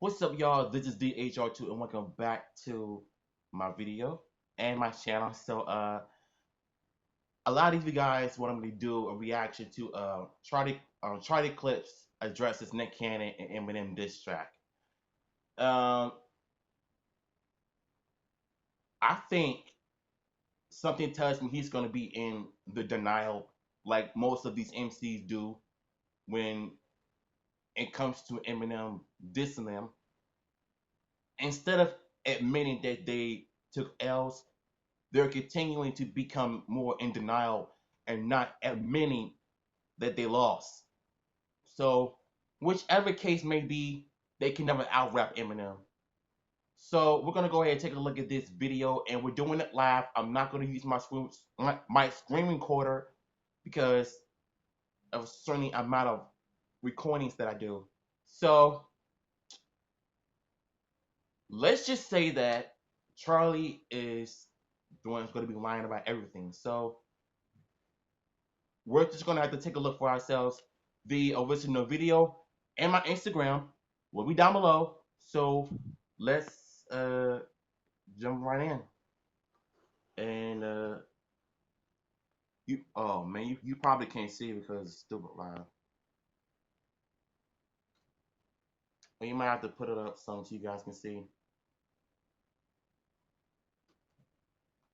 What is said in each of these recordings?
What's up, y'all? This is DHR2, and welcome back to my video and my channel. A lot of you guys want me to do a reaction to Charlie Clips addresses Nick Cannon and Eminem diss track. Um, I think something tells me he's gonna be in the denial, like most of these MCs do when it comes to Eminem dissing them. Instead of admitting that they took L's, they're continuing to become more in denial and not admitting that they lost. So, whichever case may be, they can never out rap Eminem. So, we're gonna go ahead and take a look at this video, and we're doing it live. I'm not gonna use my screen recorder because of a certain amount of recordings that I do. So, let's just say that Charlie is the one who's gonna be lying about everything. So, we're just gonna have to take a look for ourselves. The original video and my Instagram will be down below. So let's jump right in. And you probably can't see it because it's stupid live. Or you might have to put it up so you guys can see.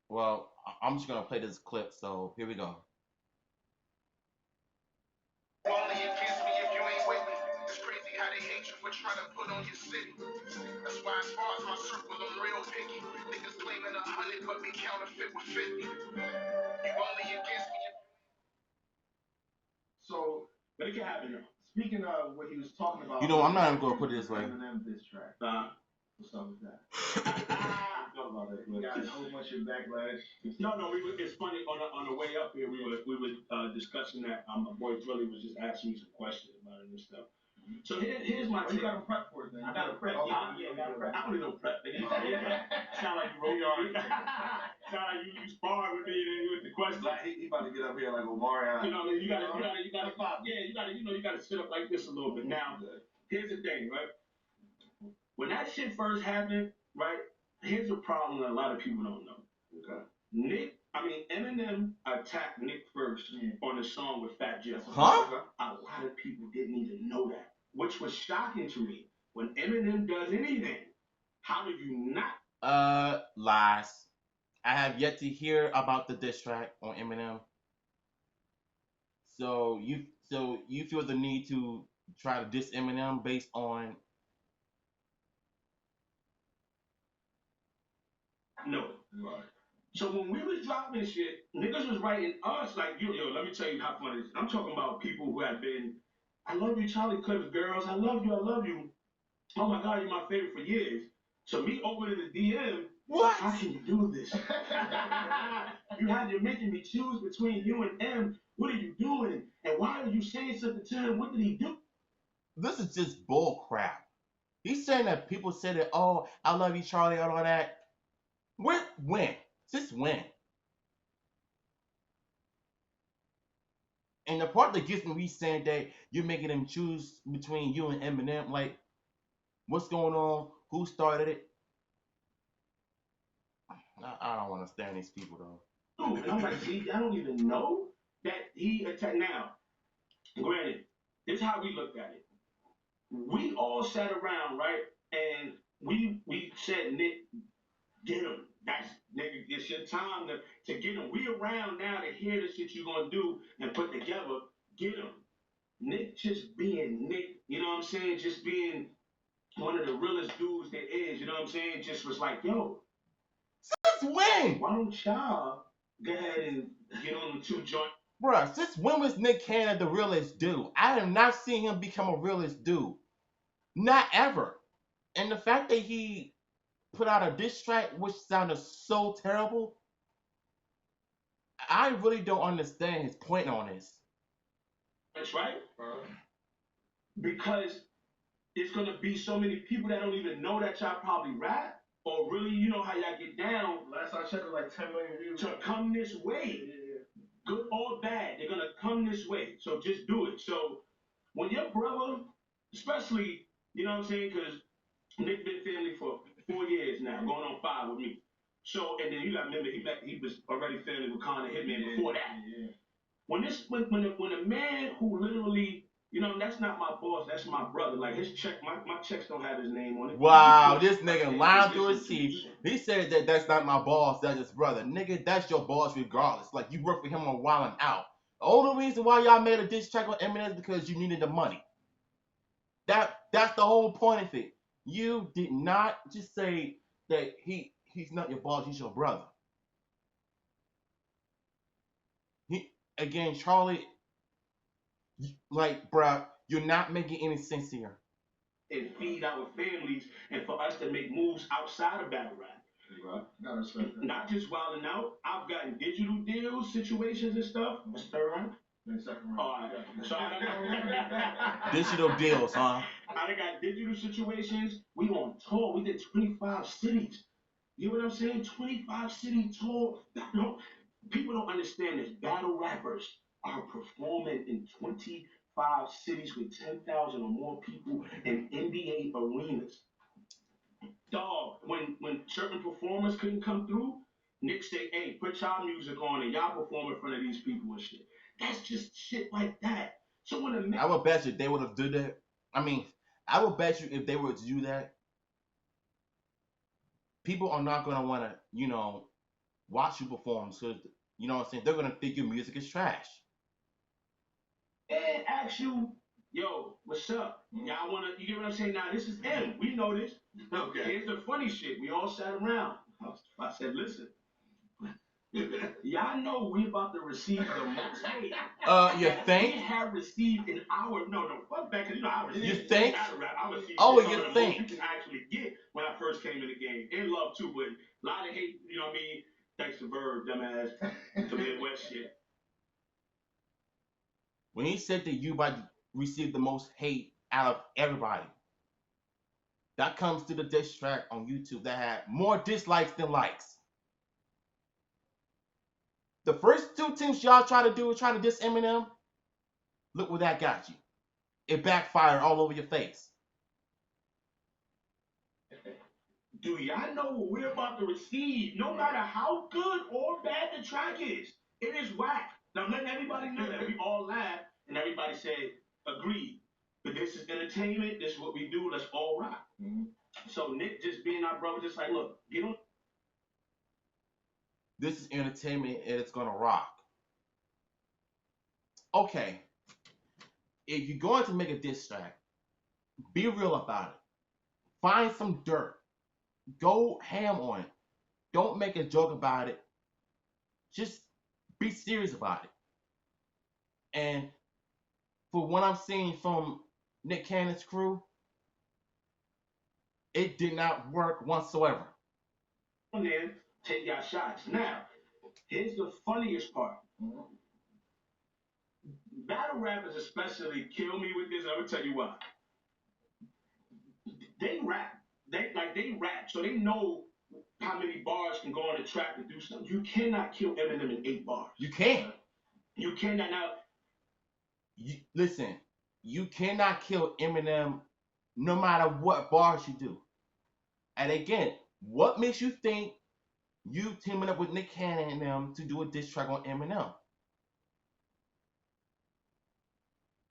Well, I'm just gonna play this clip. So here we go. Only against me if you ain't with me. It's crazy how they hate you for trying to put on your city. That's why as far as my circle, I'm real picky. Niggas claiming 100, but me counterfeit with 50. You only against me. So, but it can happen though. Speaking of what he was talking about, I'm not even gonna put it this way. Eminem diss track. What's up with that? Talk about that. We got a whole bunch of backlash. No, it's funny. On the way up here, we were discussing that. My boy Drilly was just asking me some questions about it and stuff. So here's my take. You got to prep for it then. I got to prep. Yeah, I got to prep. I don't need no prep. Sound like you wrote your sound like you sparred with me with the questions. Like he about to get up here like Omarion. You gotta you gotta sit up like this a little bit. Now, here's the thing, right? When that shit first happened, right? Here's the problem that a lot of people don't know. Okay. Eminem attacked Nick first on the song with Fat Joe. Huh? A lot of people didn't even know that, which was shocking to me. When Eminem does anything, how do you not? Lies. I have yet to hear about the diss track on Eminem. So you feel the need to try to diss Eminem based on? No. Right. So when we was dropping shit, niggas was writing us like, yo, let me tell you how funny it is. I'm talking about people who have been, I love you, Charlie Clips girls. I love you. Oh my God, you're my favorite for years. So me opening the DM, what? How can you do this? You're making me choose between you and M. What are you doing? And why are you saying something to him? What did he do? This is just bull crap. He's saying that people said that, oh, I love you, Charlie, and all that. When? Since when? And the part that gets me saying that you're making them choose between you and Eminem, like, what's going on? Who started it? I don't understand these people though. And I'm like, see, I don't even know that he attacked. Now, granted, this is how we looked at it. We all sat around, right? And we said, Nick, get him. That's, nigga, it's your time to get him. We around now to hear the shit you gonna do and put together. Get him. Nick just being Nick, you know what I'm saying? Just being one of the realest dudes there is, you know what I'm saying? Just was like, yo, since when? Why don't y'all go ahead and get on the two joint? Bruh, since when was Nick Cannon the realest dude? I have not seen him become a realest dude. Not ever. And the fact that he put out a diss track which sounded so terrible, I really don't understand his point on this. That's right. Because it's gonna be so many people that don't even know that y'all probably rap or really, you know how y'all get down. Last I checked, like 10 million views. To come this way, good or bad, they're gonna come this way. So just do it. So when your brother, especially, you know what I'm saying, because Nick been family for 4 years now, going on 5 with me. So, and then you got to remember, he was already family with Con and Hitman before that. Yeah. When a man who literally, that's not my boss, that's my brother. Like his check, my checks don't have his name on it. Wow, this nigga lying through his teeth. He said that that's not my boss, that's his brother. Nigga, that's your boss regardless. Like you work for him on Wild 'N Out. The only reason why y'all made a diss track on Eminem is because you needed the money. That's the whole point of it. You did not just say that he's not your boss, he's your brother. Again, Charlie, like, bruh, you're not making any sense here. And feed our families, and for us to make moves outside of battle rap. Right. Gotta respect that. Not just wilding out. I've gotten digital deals, situations and stuff. That's third round. Second round. All right. So digital deals, huh? I got digital situations. We on tour. We did 25 cities. You know what I'm saying? 25 city tour. People don't understand this. Battle rappers are performing in 25 cities with 10,000 or more people in NBA arenas. Dog, when certain performers couldn't come through, Nick say, hey, put y'all music on and y'all perform in front of these people and shit. That's just shit like that. So when I would bet you they would have done that. I mean, I would bet you if they were to do that, people are not gonna want to, watch you perform. So you know what I'm saying? They're gonna think your music is trash. And ask you, yo, what's up? Y'all wanna? You get what I'm saying? Now this is M. We know this. Okay. Here's the funny shit. We all sat around. I said, listen. Y'all know we about to receive the most hate. You think? We have received in our fuck that, cause I received. You think? I received you think? You can actually get when I first came in the game. In love too, but a lot of hate. You know what I mean? Thanks to Verb, dumbass, the Midwest shit. When he said that you about to receive the most hate out of everybody, that comes to the diss track on YouTube that had more dislikes than likes. The first 2 things y'all try to diss Eminem. Look where that got you. It backfired all over your face. Do y'all know what we're about to receive? No matter how good or bad the track is, it is whack. Now, I'm letting everybody know that we all laugh and everybody said, agreed. But this is entertainment. This is what we do. Let's all rock. Mm-hmm. So Nick just being our brother, just like, look, get on. This is entertainment and it's going to rock. Okay. If you're going to make a diss track, be real about it. Find some dirt. Go ham on it. Don't make a joke about it. Just be serious about it. And for what I'm seeing from Nick Cannon's crew, it did not work whatsoever. And then take your shots. Now, here's the funniest part. Battle rappers especially kill me with this. I'm gonna tell you why. They rap. They rap, so they know how many bars can go on the track to do something. You cannot kill Eminem in 8 bars. You can't. You cannot now. Listen, you cannot kill Eminem no matter what bars you do. And again, what makes you think you teaming up with Nick Cannon and them to do a diss track on Eminem?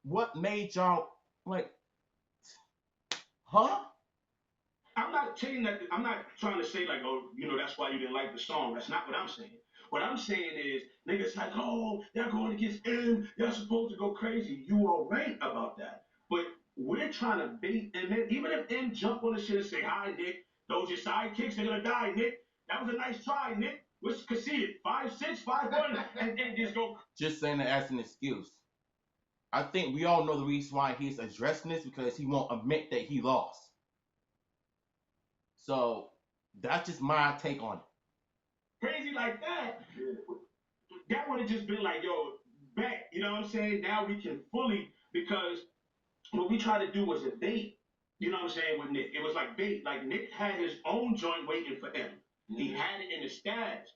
What made y'all like, huh? I'm not saying that. I'm not trying to say like, oh, that's why you didn't like the song. That's not what I'm saying. What I'm saying is, niggas like, oh, they're going against M. They're supposed to go crazy. You are right about that. But we're trying to bait M. Even if M jump on the shit and say, hi, Nick, those your sidekicks, they're gonna die, Nick. That was a nice try, Nick. Let's concede it. 5-6, 5-1, and just go. Just saying that as an excuse. I think we all know the reason why he's addressing this because he won't admit that he lost. So that's just my take on it. Crazy like that, that would have just been like, yo, back. You know what I'm saying? Now we can fully, because what we tried to do was a bait. You know what I'm saying, with Nick. It was like bait. Like Nick had his own joint waiting for him. Mm-hmm. He had it in the stash.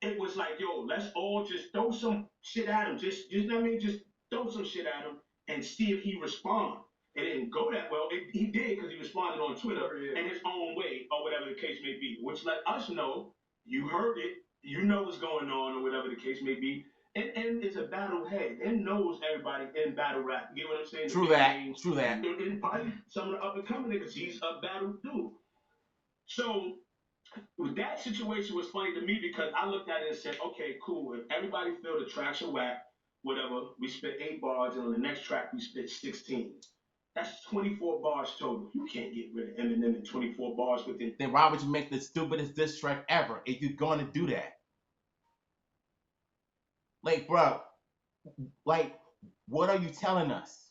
It was like, yo, let's all just throw some shit at him. Just you know what I mean? Just throw some shit at him and see if he responds. it didn't go that well. He did because he responded on Twitter in his own way or whatever the case may be, which let us know you heard it, you know what's going on or whatever the case may be. And it's a battle head. And knows everybody in battle rap. You get what I'm saying? True that. True that. And probably some of the up and coming niggas. He's a battle dude. So that situation was funny to me because I looked at it and said, okay, cool. If everybody feel the tracks are whack, whatever, we spit 8 bars, and on the next track we spit 16. That's 24 bars total. You can't get rid of Eminem in 24 bars within. Then why would you make the stupidest diss track ever if you're going to do that? Like, bro, like, what are you telling us?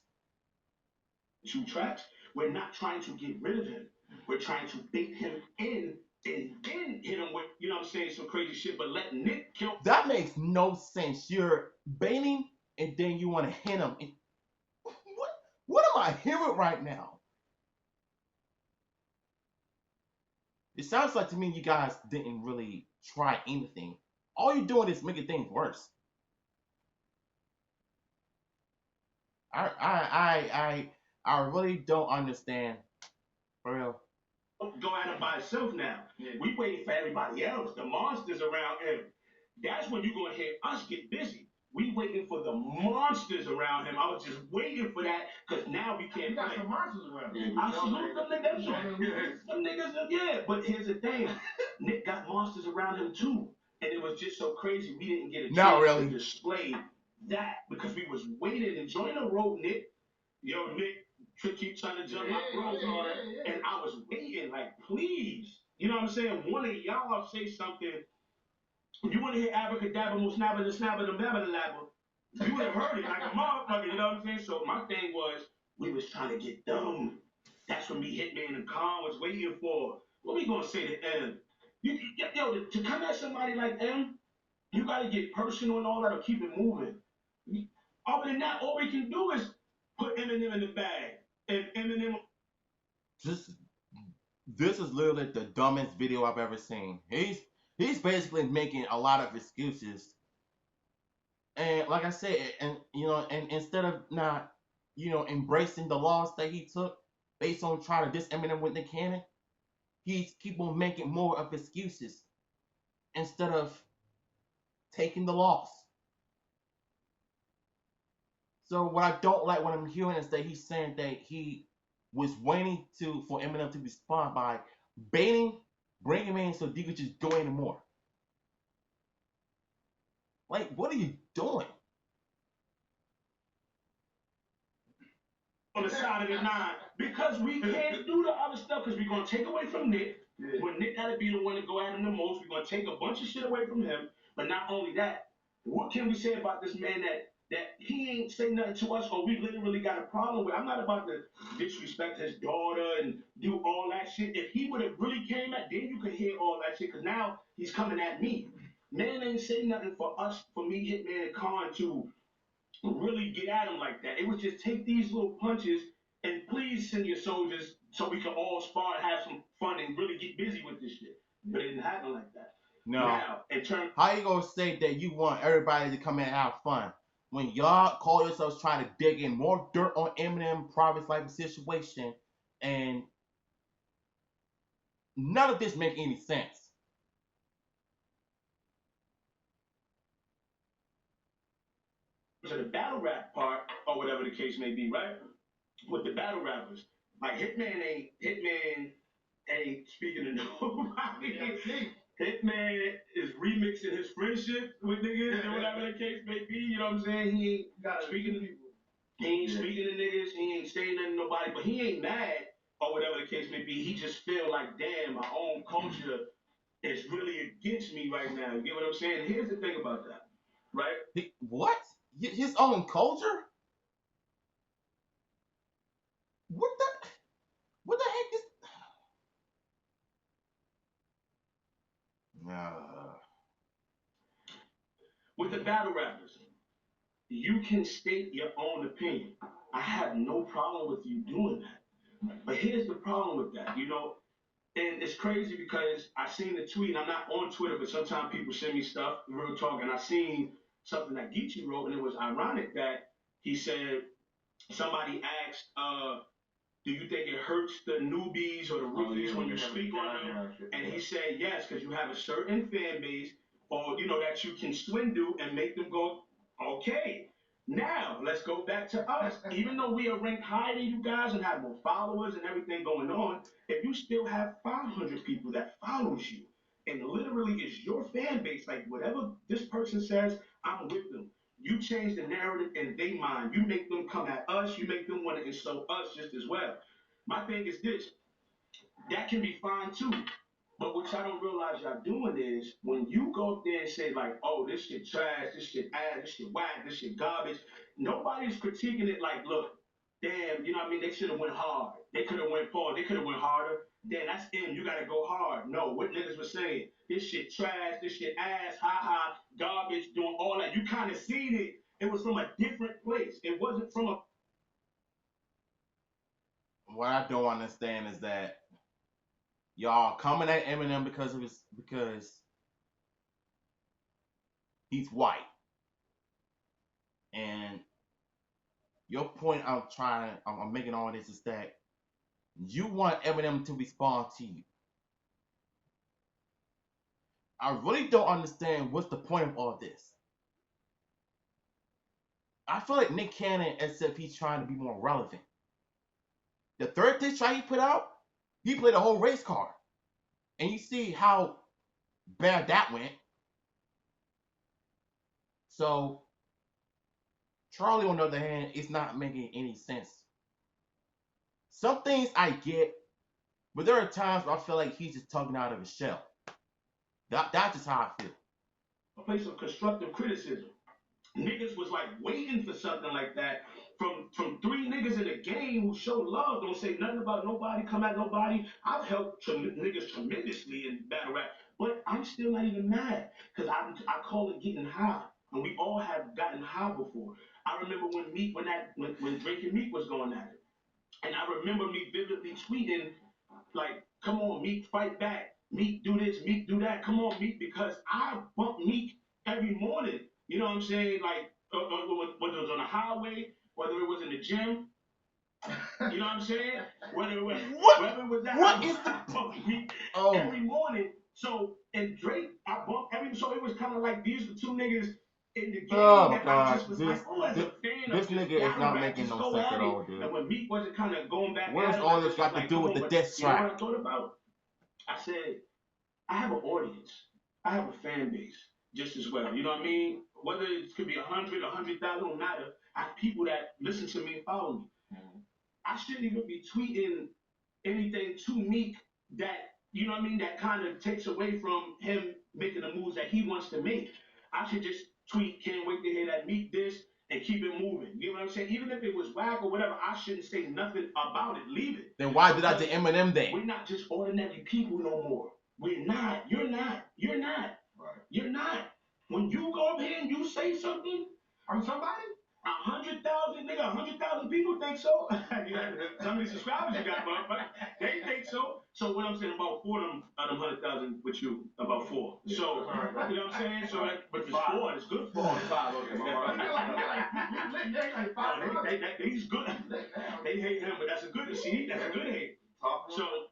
2 tracks. We're not trying to get rid of him. We're trying to bait him in and then hit him with, you know what I'm saying, some crazy shit, but let Nick kill. That makes no sense. You're baiting and then you want to hit him. What am I hearing right now? It sounds like to me you guys didn't really try anything. All you're doing is making things worse. I really don't understand. For real. Go at him by himself now. Yeah. We waiting for everybody else, the monsters around him. That's when you're going to hear us get busy. We waiting for the monsters around him. I was just waiting for that because now we can't. You got some monsters around him. I salute them niggas. Them niggas, yeah. But here's the thing. Nick got monsters around him too. And it was just so crazy we didn't get a chance to display that because we was waiting and join the road, Nick. Yo, Nick. To keep trying to jump my bros on it, and I was waiting, like, please, you know what I'm saying? One of y'all say something. You want to hear abracadabra, musnabba, the snabba, the babba, the labba. You would have heard it like a motherfucker, you know what I'm saying? So my thing was, we was trying to get dumb. That's what me, Hitman, and Khan was waiting for. What we gonna say to M? Yo, to come at somebody like M, you gotta get personal and all that or keep it moving. Other than that, all we can do is put Eminem in the bag. And Eminem. This is literally the dumbest video I've ever seen. He's basically making a lot of excuses. And like I said, and instead of not, embracing the loss that he took based on trying to diss Eminem with the cannon, he's keep on making more of excuses instead of taking the loss. So what I don't like what I'm hearing is that he's saying that he was waiting for Eminem to respond by baiting, bringing him in so he could just go anymore. Like, what are you doing? On the side of the 9, because we can't do the other stuff because we're going to take away from Nick. Yeah. When Nick got to be the one to go at him the most, we're going to take a bunch of shit away from him. But not only that, what can we say about this man that he ain't say nothing to us or we literally got a problem with? I'm not about to disrespect his daughter and do all that shit. If he would have really came at, then you could hear all that shit because now he's coming at me. Man ain't say nothing for us, for me, Hitman and Khan to really get at him like that. It was just take these little punches and please send your soldiers so we can all spar and have some fun and really get busy with this shit. But it didn't happen like that. No. Now, how you gonna say that you want everybody to come in and have fun when y'all call yourselves trying to dig in more dirt on Eminem private life situation and none of this make any sense? To the battle rap part or whatever the case may be, right? With the battle rappers, like Hitman ain't speaking to nobody. Hitman is remixing his friendship with niggas and whatever the case may be. You know what I'm saying? He ain't speaking to people. He ain't speaking to niggas. He ain't saying nothing to nobody. But he ain't mad or whatever the case may be. He just feel like, damn, my own culture is really against me right now. You get what I'm saying? Here's the thing about that, right? What? His own culture? What the heck is? With the battle rappers, you can state your own opinion. I have no problem with you doing that. But here's the problem with that, and it's crazy because I seen the tweet. I'm not on Twitter, but sometimes people send me stuff, real talk, and I seen something that Geechee wrote, and it was ironic that he said somebody asked do you think it hurts the newbies or the rookies when you speak on them? And he said yes, because you have a certain fan base, or that you can swindle and make them go, okay. Now let's go back to us. Even though we are ranked higher than you guys and have more followers and everything going on, if you still have 500 people that follows you, and literally is your fan base, like whatever this person says, I'm with them. You change the narrative in their mind. You make them come at us. You make them want to insult us just as well. My thing is this: that can be fine too. But what y'all don't realize y'all doing is when you go up there and say like, "Oh, this shit trash, this shit ass, this shit whack, this shit garbage," nobody's critiquing it like, "Look, damn, you know what I mean? They should have went hard. They could have went forward. They could have went harder. Damn, that's him. You gotta go hard." No, what niggas were saying, this shit trash, this shit ass, ha ha, garbage, doing all that. You kind of seen it. It was from a different place. It wasn't from a. What I don't understand is that y'all coming at Eminem because he's white. And your point I'm making all this is that you want Eminem to respond to you. I really don't understand what's the point of all this. I feel like Nick Cannon, as if he's trying to be more relevant. The third diss track he put out, he played a whole race card. And you see how bad that went. So, Charlie, on the other hand, is not making any sense. Some things I get, but there are times where I feel like he's just talking out of his shell. That's just how I feel. A place of constructive criticism. Niggas was like waiting for something like that from three niggas in the game who show love, don't say nothing about nobody, come at nobody. I've helped niggas tremendously in battle rap, but I'm still not even mad because I call it getting high, and we all have gotten high before. I remember when Drake and Meek was going at it, and I remember me vividly tweeting like, "Come on, Meek, fight back. Meek, do this. Meek, do that. Come on, Meek," because I bump Meek every morning. You know what I'm saying? Like, whether it was on the highway, whether it was in the gym. You know what I'm saying? Whether it was that, what I is bump Meek every morning. So, and Drake, I bumped every. So it was kind of like these were two niggas in the game that I just was like, oh, as a fan this nigga is not making no sense at all, dude. And when Meek wasn't kind of going back, what does all this got to do with the diss track? You know what I thought about? I said, I have an audience. I have a fan base just as well. You know what I mean? Whether it could be 100, 100,000, don't matter. I have people that listen to me and follow me. Mm-hmm. I shouldn't even be tweeting anything to Meek that, you know what I mean, that kind of takes away from him making the moves that he wants to make. I should just tweet, can't wait to hear that Meek this, and keep it moving. You know what I'm saying? Even if it was whack or whatever, I shouldn't say nothing about it. Leave it. Then why did I to Eminem then? We're not just ordinary people no more. We're not. You're not. You're not. Right. You're not. When you go up here and you say something, I'm somebody. 100,000 nigga, 100,000 people think so. How many subscribers you got, but they think so. So what I'm saying, about 4 of them 100,000 with you, about 4. Yeah. So you know what I'm saying. So that, but it's 4. It's good for 5. He's good. They hate him, but that's a good. See, that's a good hate. So.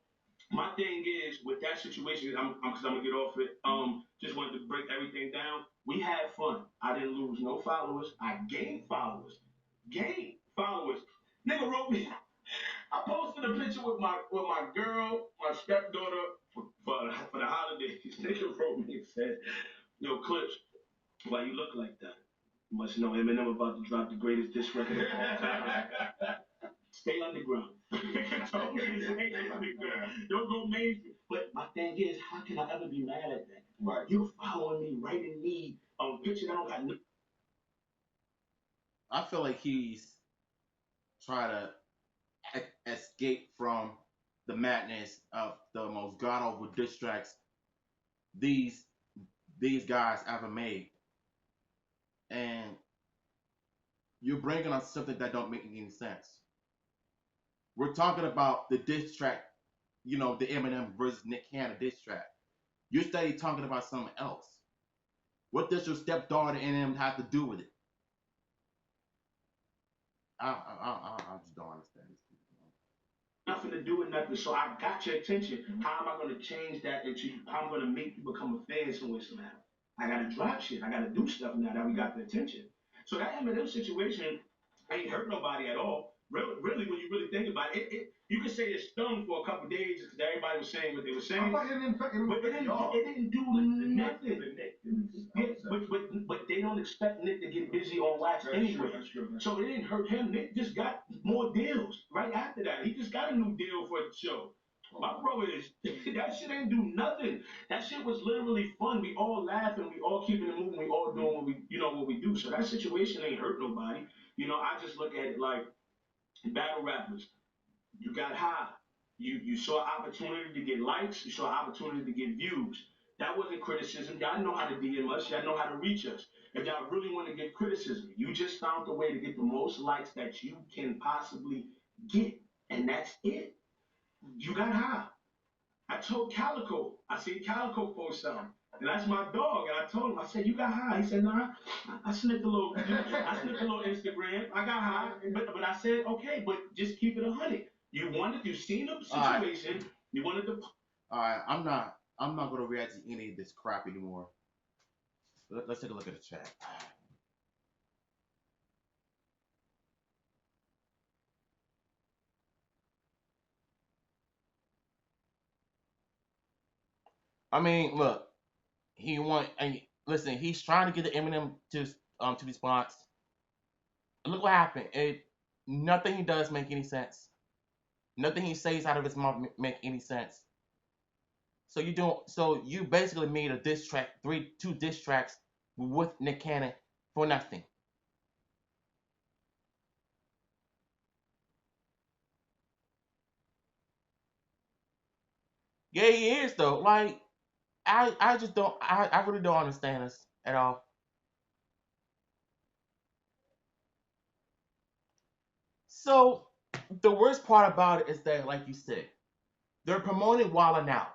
My thing is with that situation, because I'm gonna get off it. Just wanted to break everything down. We had fun. I didn't lose no followers. I gained followers. Nigga wrote me. I posted a picture with my girl, my stepdaughter for the holidays. Nigga wrote me and said, "Yo, Clips, why you look like that? You must know Eminem about to drop the greatest diss record of all time. Stay underground." Told me to stay underground. Don't go mainstream. But my thing is, how can I ever be mad at that? Right. You're following me, writing me on picture that I don't got no. I feel like he's trying to escape from the madness of the most god awful diss tracks these guys ever made, and you're bringing us something that don't make any sense. We're talking about the diss track, the Eminem versus Nick Cannon diss track. You're steady talking about something else. What does your stepdaughter and him have to do with it? I just don't understand this. nothing to do with nothing. So I got your attention. How am I going to change that into how I'm going to make you become a fan somewhere somehow? I got to drop shit. I got to do stuff now that we got the attention. So that Eminem situation ain't hurt nobody at all. Really, when you really think about it, you could say it stung for a couple of days because everybody was saying what they were saying. But it didn't do nothing. But they don't expect Nick to get busy on wax anyway. So it didn't hurt him. Nick just got more deals right after that. He just got a new deal for the show. My brother is that shit ain't do nothing. That shit was literally fun. We all laughing, we all keeping it moving, we all doing what we do. So that situation ain't hurt nobody. I just look at it like battle rappers. You got high. You saw opportunity to get likes. You saw opportunity to get views. That wasn't criticism. Y'all know how to DM us. Y'all know how to reach us. If y'all really want to get criticism, you just found the way to get the most likes that you can possibly get, and that's it. You got high. I told Calico, I see Calico post something. And that's my dog. And I told him, I said, you got high. He said, nah, I sniffed a little Instagram. I got high. But I said, okay, but just keep it 100. You seen the situation. Right. You wanted to. All right, I'm not gonna react to any of this crap anymore. Let's take a look at the chat. I mean, look, listen, he's trying to get the Eminem to response. Look what happened. Nothing he does make any sense. Nothing he says out of his mouth make any sense. So you basically made a diss track, two diss tracks with Nick Cannon for nothing. Yeah, he is though. Like I just don't I really don't understand this at all. So the worst part about it is that, like you said, they're promoting Walla now,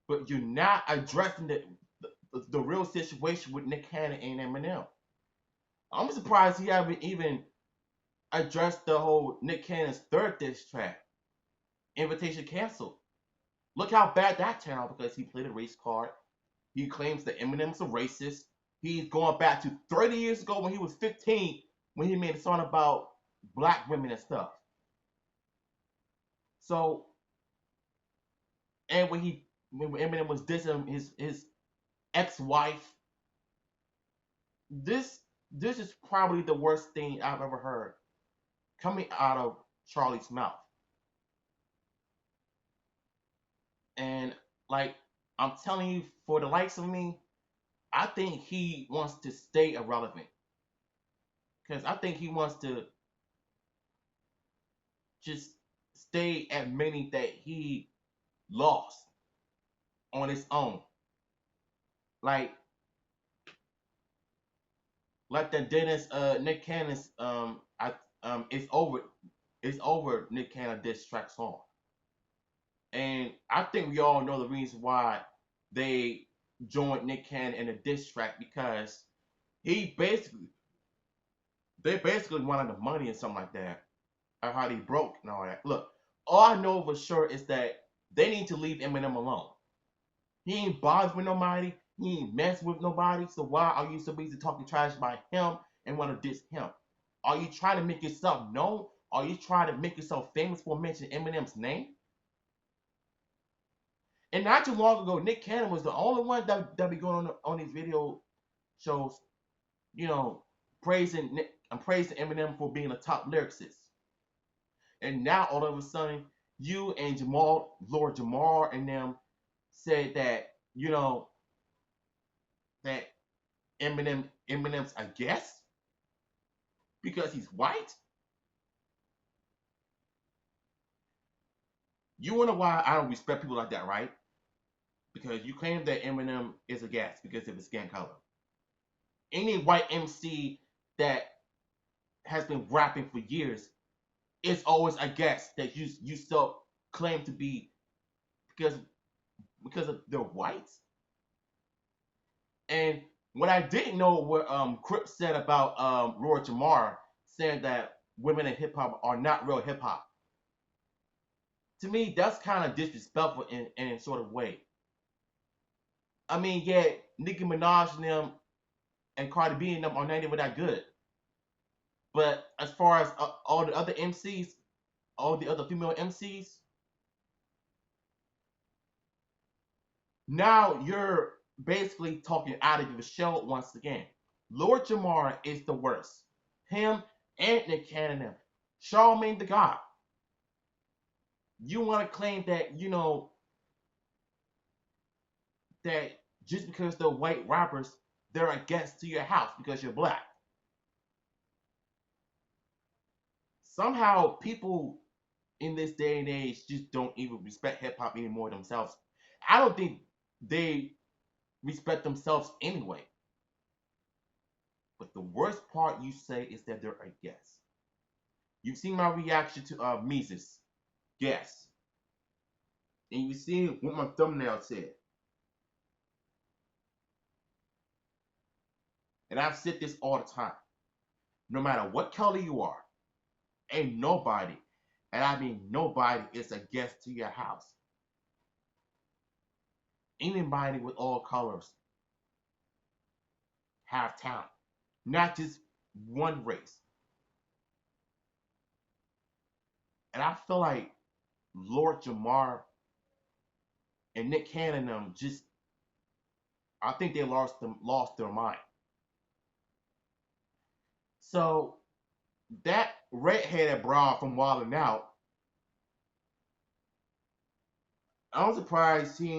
but you're not addressing the real situation with Nick Cannon and Eminem. I'm surprised he haven't even addressed the whole Nick Cannon's third diss track, Invitation Canceled. Look how bad that turned out because he played a race card. He claims that Eminem's a racist. He's going back to 30 years ago when he was 15 when he made a song about black women and stuff. So, and when Eminem was dissing his ex-wife, this is probably the worst thing I've ever heard coming out of Charlie's mouth. And like I'm telling you, for the likes of me, I think he wants to stay irrelevant. Because I think he wants to just stay admitting that he lost on his own. Like the Dennis Nick Cannon's it's over Nick Cannon diss track song. And I think we all know the reason why they joined Nick Cannon in a diss track, because they basically wanted the money and something like that. Or how they broke and all that. Look, all I know for sure is that they need to leave Eminem alone. He ain't bothered with nobody. He ain't messing with nobody. So why are you so busy talking trash about him and want to diss him? Are you trying to make yourself known? Are you trying to make yourself famous for mentioning Eminem's name? And not too long ago, Nick Cannon was the only one that be going on these video shows, praising Eminem for being a top lyricist. And now all of a sudden, you and Lord Jamar and them said that, that Eminem's a guest because he's white. You wonder why I don't respect people like that, right? Because you claim that Eminem is a guest because of his skin color. Any white MC that has been rapping for years is always a guest that you still claim to be because of they're white. And what I didn't know what Crip said about Lord Jamar, saying that women in hip hop are not real hip hop. to me, that's kind of disrespectful in a sort of way. I mean, yeah, Nicki Minaj and them and Cardi B and them are not even that good. But as far as all the other MCs, all the other female MCs, now you're basically talking out of your shell once again. Lord Jamar is the worst. Him and Nick Cannon, Charlamagne the God. You want to claim that, that just because they're white rappers, they're a guest to your house because you're black. Somehow people in this day and age just don't even respect hip hop anymore themselves. I don't think they respect themselves anyway. But the worst part you say is that they're a guest. You've seen my reaction to Mises. Guess. And you see what my thumbnail said. And I've said this all the time. No matter what color you are, ain't nobody, and I mean nobody, is a guest to your house. Anybody with all colors have talent, not just one race. And I feel like Lord Jamar and Nick Cannon just, I think they lost their mind. So that redheaded broad from Wildin' Out, I'm surprised he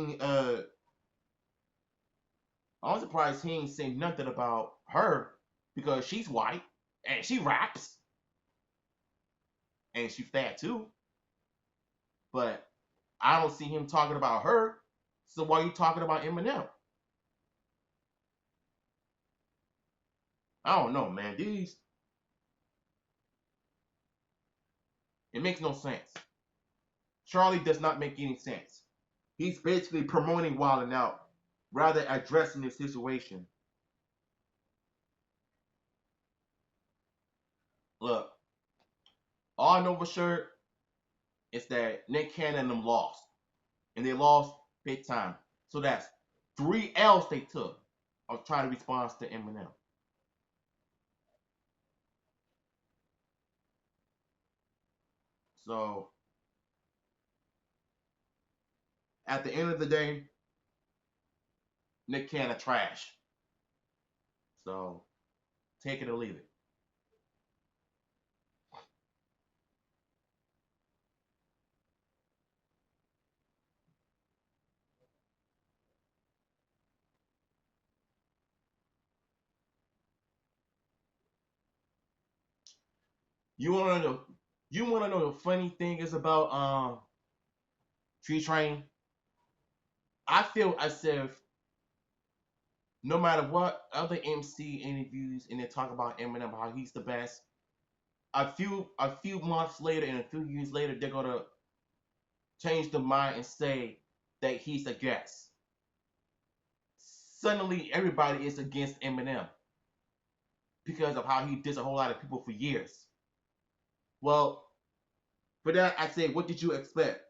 ain't saying nothing about her because she's white and she raps and she's fat too. But I don't see him talking about her. So why are you talking about Eminem? I don't know, man. It makes no sense. Charlie does not make any sense. He's basically promoting Wildin' Out rather addressing the situation. Look, all I know for sure is that Nick Cannon and them lost. And they lost big time. So that's 3 L's they took of trying to respond to Eminem. So at the end of the day, Nick Cannon trash. So take it or leave it. You wanna know? You wanna know the funny thing is about Tree Train? I feel as if no matter what other MC interviews and they talk about Eminem how he's the best, a few months later and a few years later they're gonna change their mind and say that he's a guest. Suddenly everybody is against Eminem because of how he dissed a whole lot of people for years. Well, for that I say, what did you expect?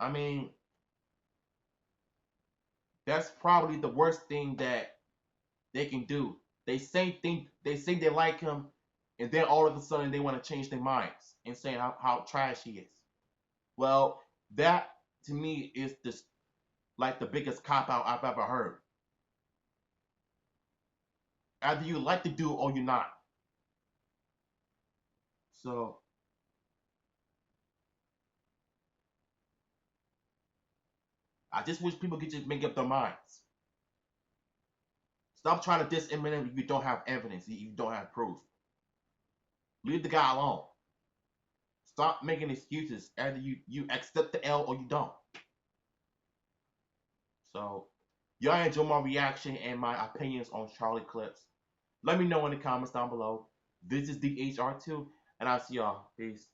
I mean, that's probably the worst thing that they can do. They say they like him, and then all of a sudden they want to change their minds and say how trash he is. Well, that to me is like the biggest cop out I've ever heard. Either you like the dude or you're not. So I just wish people could just make up their minds. Stop trying to diss Eminem if you don't have evidence, if you don't have proof. Leave the guy alone. Stop making excuses. Either you accept the L or you don't. So y'all enjoy my reaction and my opinions on Charlie clips. Let me know in the comments down below. This is DHR2, and I'll see y'all. Peace.